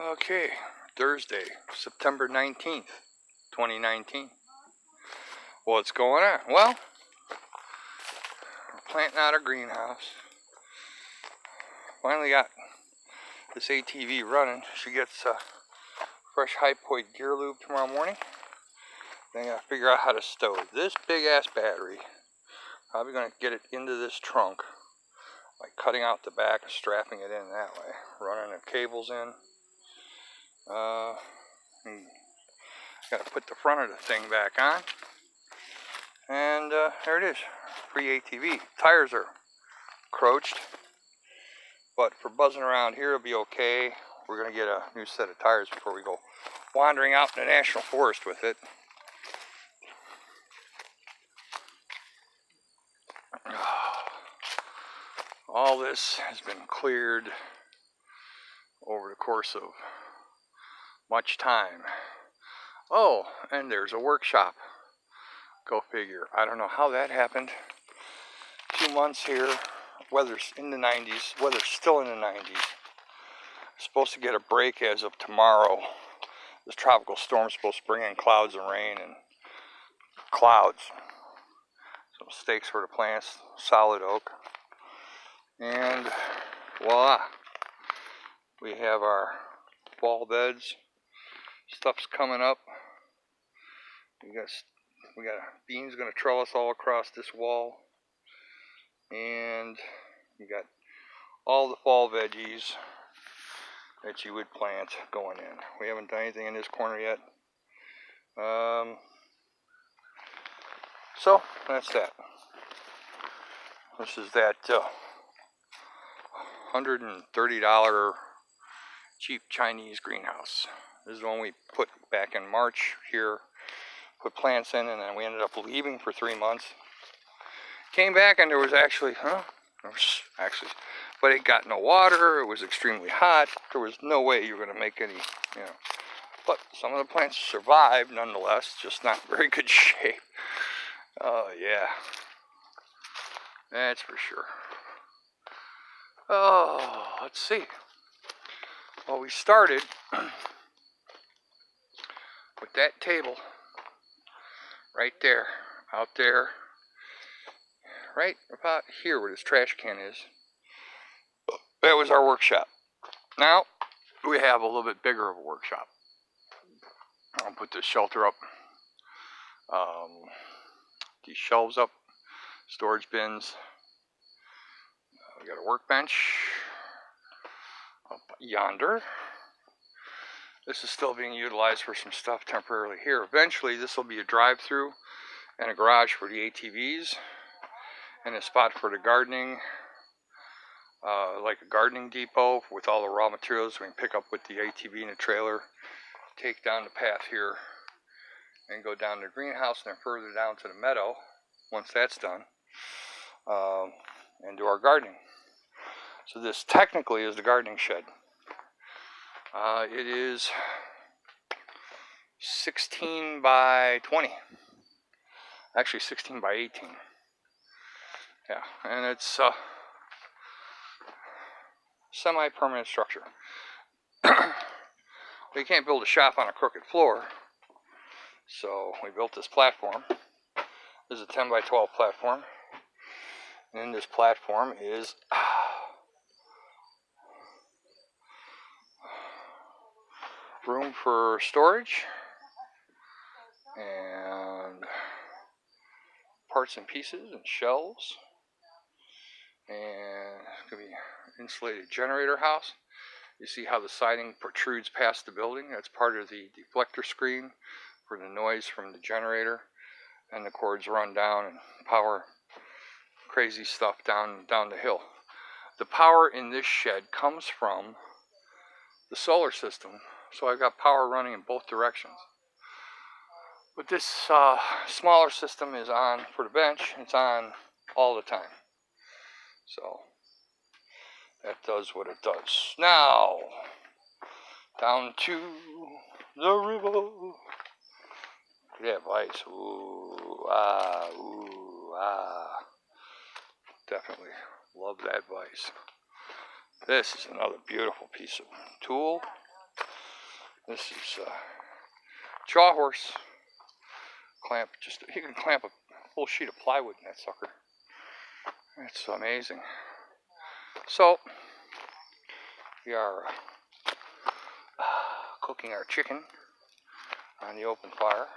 Okay, Thursday, September 19th, 2019. What's going on? Well, we're planting out our greenhouse. Finally got this ATV running. She gets fresh high point gear lube tomorrow morning. Then I gotta figure out how to stow this big ass battery. Probably gonna get it into this trunk, like cutting out the back and strapping it in that way. Running the cables in. Gotta put the front of the thing back on. And there it is. Free ATV. Tires are croached. But for buzzing around here, it'll be okay. We're gonna get a new set of tires before we go wandering out in the national forest with it. All this has been cleared over the course of much time. Oh, and there's a workshop. Go figure. I don't know how that happened. 2 months here. Weather's in the 90s. Weather's still in the 90s. Supposed to get a break as of tomorrow. This tropical storm's supposed to bring in clouds and rain and clouds. Some stakes for the plants, solid oak. And voila. We have our fall beds. Stuff's coming up. We got beans gonna trellis all across this wall. And we got all the fall veggies that you would plant going in. We haven't done anything in this corner yet. So that's that. This is that $130 cheap Chinese greenhouse. This is the one we put back in March here. Put plants in, and then we ended up leaving for 3 months. Came back and there was actually, but it got no water. It was extremely hot. There was no way you were going to make any, But some of the plants survived nonetheless, just not in very good shape. Oh yeah, that's for sure. Oh, let's see. Well, we started with that table right there, out there, right about here where this trash can is. That was our workshop. Now we have a little bit bigger of a workshop. I'll put this shelter up, these shelves up, storage bins. We got a workbench up yonder. This is still being utilized for some stuff temporarily here. Eventually this will be a drive-through and a garage for the ATVs and a spot for the gardening, like a gardening depot with all the raw materials we can pick up with the ATV and the trailer, take down the path here and go down to the greenhouse and then further down to the meadow once that's done, and do our gardening. So this technically is the gardening shed. It is 16 by 20. Actually 16 by 18. Yeah, and it's semi-permanent structure. We can't build a shop on a crooked floor, so we built this platform. This is a 10 by 12 platform. And in this platform is room for storage and parts and pieces and shelves, and it's going to be an insulated generator house. You see how the siding protrudes past the building? That's part of the deflector screen for the noise from the generator, and the cords run down and power crazy stuff down the hill. The power in this shed comes from the solar system, so I've got power running in both directions. But this smaller system is on for the bench. It's on all the time. So that does what it does. Now, down to the river. Look at that ice. Ooh, ah, ooh, ah. Definitely love that vise. This is another beautiful piece of tool. This is jaw horse clamp. Just you can clamp a full sheet of plywood in that sucker. It's amazing. So we are cooking our chicken on the open fire.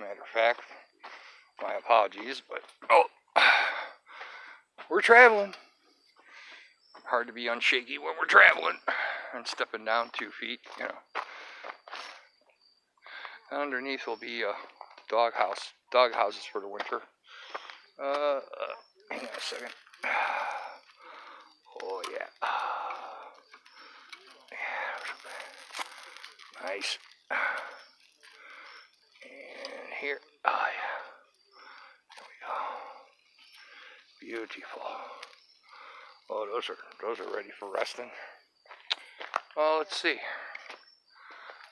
Matter of fact, my apologies, but we're traveling. Hard to be unshaky when we're traveling and stepping down 2 feet, you know. And underneath will be dog houses for the winter. Hang on a second. Oh yeah. Nice. And here, oh yeah. There we go. Beautiful. Oh, those are ready for resting. Well, let's see.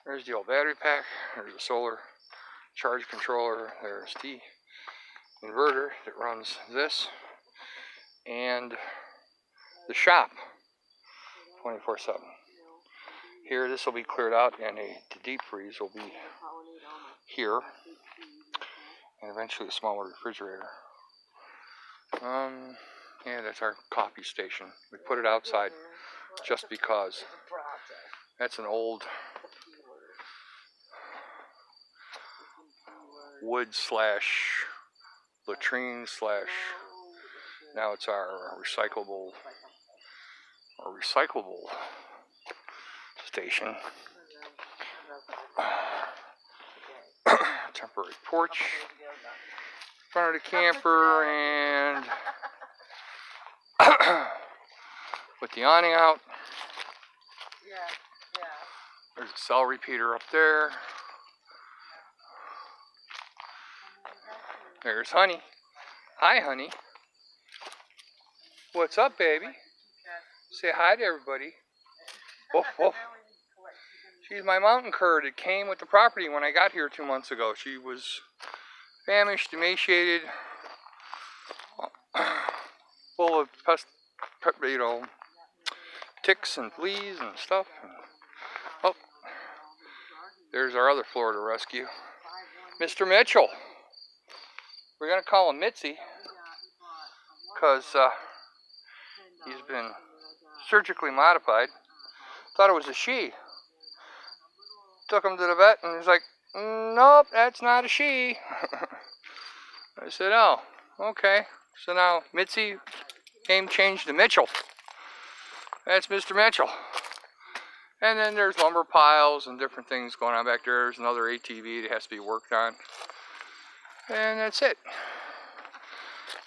There's the old battery pack. There's the solar charge controller. There's the inverter that runs this, and the shop 24/7. Here, this will be cleared out, and the deep freeze will be here, and eventually a smaller refrigerator. Yeah, that's our coffee station. We put it outside just because. That's an old wood / latrine / now it's our recyclable station. Temporary porch, front of the camper, and put the awning out. There's a cell repeater up there. There's Honey. Hi, Honey. What's up, baby? Say hi to everybody. Woof, woof. She's my mountain cur that came with the property when I got here 2 months ago. She was famished, emaciated, full of ticks and fleas and stuff. Oh, there's our other Florida rescue, Mr. Mitchell. We're gonna call him Mitzi because he's been surgically modified. Thought it was a she. Took him to the vet and he's like, nope, that's not a she. I said, oh, okay. So now Mitzi, name changed to Mitchell. That's Mr. Mitchell. And then there's lumber piles and different things going on back there. There's another ATV that has to be worked on. And that's it.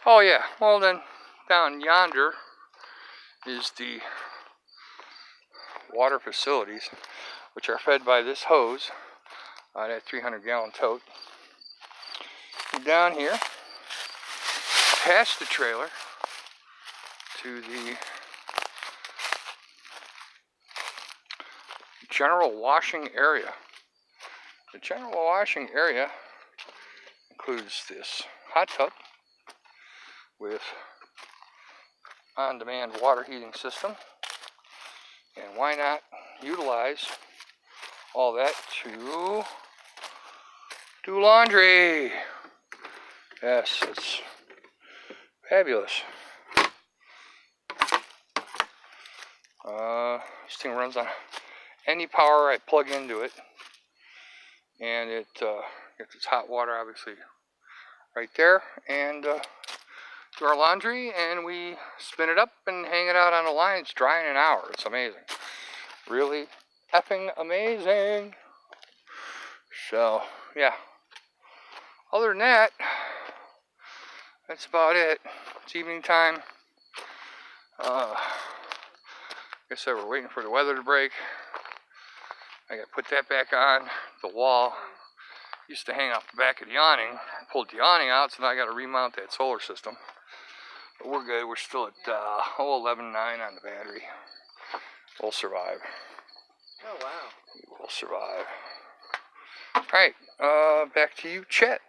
Oh yeah, well then down yonder is the water facilities, which are fed by this hose on that 300-gallon tote. And down here, past the trailer to the general washing area. The general washing area includes this hot tub with on-demand water heating system. And why not utilize all that to do laundry? Yes, it's fabulous. This thing runs on any power I plug into it, and it gets its hot water obviously right there, and do our laundry, and we spin it up and hang it out on the line. It's dry in an hour. It's amazing. Really effing amazing. So, yeah. Other than that, that's about it. It's evening time. Like I said, we're waiting for the weather to break. I gotta put that back on. The wall used to hang off the back of the awning. I pulled the awning out, so now I gotta remount that solar system. But we're good. We're still at 11.9 on the battery. We'll survive. Oh, wow. We will survive. Alright, back to you, Chet.